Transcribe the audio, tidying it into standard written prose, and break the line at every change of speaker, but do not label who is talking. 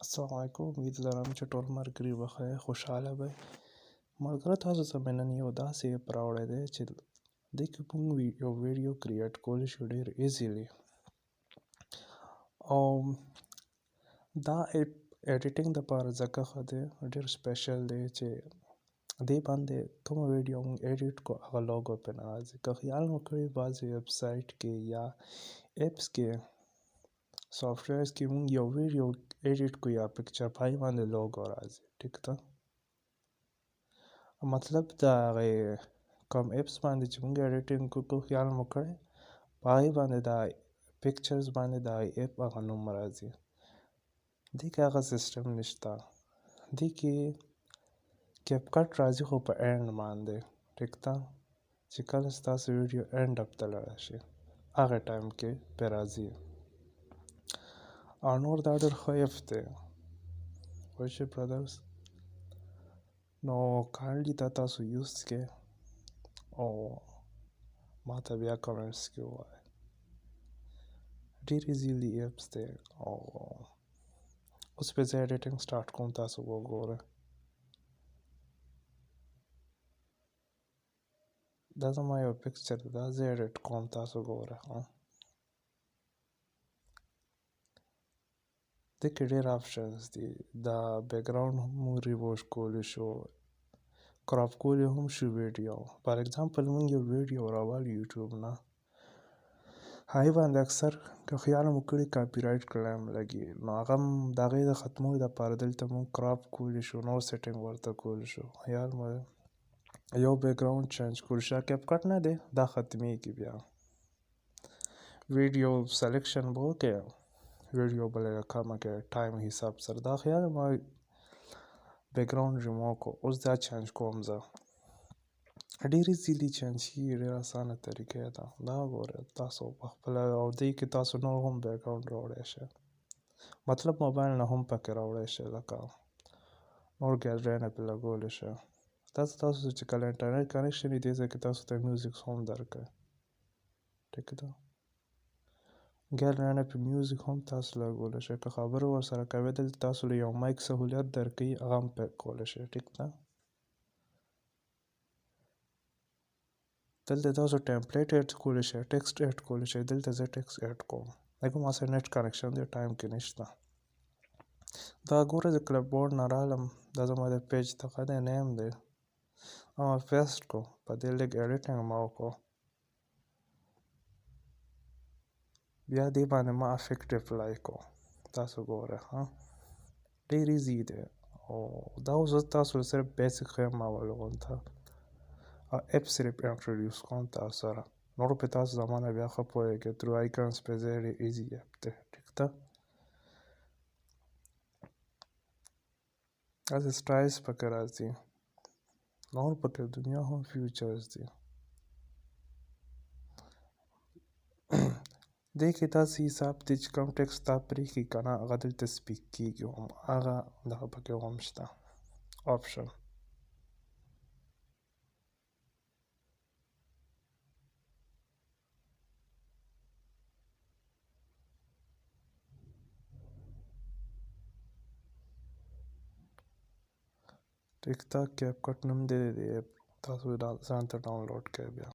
السلام علیکم. امید لرم چې ټول ملګري به ښه خوشحاله وئ. ملګرو، تاسو ته مې نن یو داسې اپ راوړی دی چې دې کې موږ یو ویډیو کریټ کولی شو ډېر ایزیلی. او دا اپ ایډیټینګ دپاره ځکه ښه دی، ډېر سپیشل دی چې دې باندې کومه ویډیو موږ ایډیټ کو هغه لوګو پې نه راځي. که خیال مو کړی بعضې ویب سایټ کې یا اپس کې سافټویرز کې موږ یو ویډیو ایډیټ کو یا پکچر په هغې باندې لوګو راځي. ټیک ده، مطلب د هغې کوم اپس باندې چې موږ ایډیټینګ کو خیال مو کړی په هغې باندې د پکچرز باندې د هغې اپ هغه نوم راځي. دې کې هغه سیسټم نشته. دې کې کیپ کټ راځي خو په اینډ باندې. ټیک ده، چې کله ستاسو ویډیو اینډ اپ ته لاړه شي هغه ټایم کې پې راځي. او نور دا ډېر ښه اپ دی وایي برادرز. نو کاینډلي دا تاسو یوز کړئ او ما ته بیا کمنټس کې ووایئ. ډېر ایزیلی اپس دی او اوس پې زه ایډیټینګ سټارټ کوم، تاسو به وګورئ. دا زما یو پکچر دی، دا زه ایډیټ کوم، تاسو ګورئ. دې کې ډېر آپشنز دي. دا بیکګراوند هم ریموو کولی شو، کراپ کولی هم شو ویډیو. فار ایگزامپل موږ یو ویډیو راوالو یوټیوب نه، هغې باندې اکثر که خیال مو کړي کاپي رایټ کلیم لګي، نو هغه هم د هغې د ختمولو دپاره دلته موږ کراپ کولی شو، نور سیټینګ ورته کولی شو. خیال مو یو بیکګراوند چینج کولی شو. کیپ کټ نه دی، دا ختمیږي. بیا ویډیو سلیکشن به وکړئ، ویډیو به لږه کمه کړئ ټایم حساب سره. دا خیال ما بیکګراوند ریموو کو، اوس دا چینج کوم زه. ډېر ایزیلی چینج کېږي، ډېر اسانه طریقې ده. دا ګورئ تاسو په خپله. او دې کې تاسو نور هم بیکګراوند راوړی شئ، مطلب موبایل نه هم پکې راوړی شئ، لکه نور ګیلرۍ نه پې لګولی شئ. داسې تاسو چې کله انټرنټ کنیکشن وي دې ځای کې تاسو ته میوزیک هم درکوي. ټیک ده، ګیلرۍ نه پې میوزیک هم تاسو لګولی شئ. که خبرې ورسره کوئ دلته تاسو له یو مایک سهولیت درکوي، هغه هم پې کولی شئ. ټیک ده، دلته تاسو ټیمپلیټ ایډ کولی شئ، ټیکسټ ایډ کولی شئ. دلته زه ټیکسټ ایډ کوم، لکه ما سره نیټ کنیکشن دی، ټایم کې نشته. دا ګوره د کلپ بورډ نه رالم، دا زما د پیج دغه دی، نیم دی. ما پیسټ کو، په دې لږ ایډیټینګ ما وکړو، بیا دې باندې ما افیکټ اپلای کو. تاسو ګورئ ډېر ایزي دی. او دا اوس زه تاسو صرف بیسک ښیم اول ته، اپ صرف انټروډیوس کوم تاسو سره. نور پې تاسو زما نه بیا ښه پوهېږئ. تھرو آیکنز پې ځای ډېر ایزي اپ دی. ټیک ده، داسې سټایلز پکې راځي، نور پکې دنیا هم فیوچرز دي. دې کې داسې حساب دی چې کوم ټیکسټ تا پرېښي که نه هغه دلته سپیک کېږي هم، هغه دغه پکې هم شته آپشن. ټیک ده، کیپ کټ نوم دی د دې اپ، تاسو ځان ته ډاونلوډ کړئ بیا.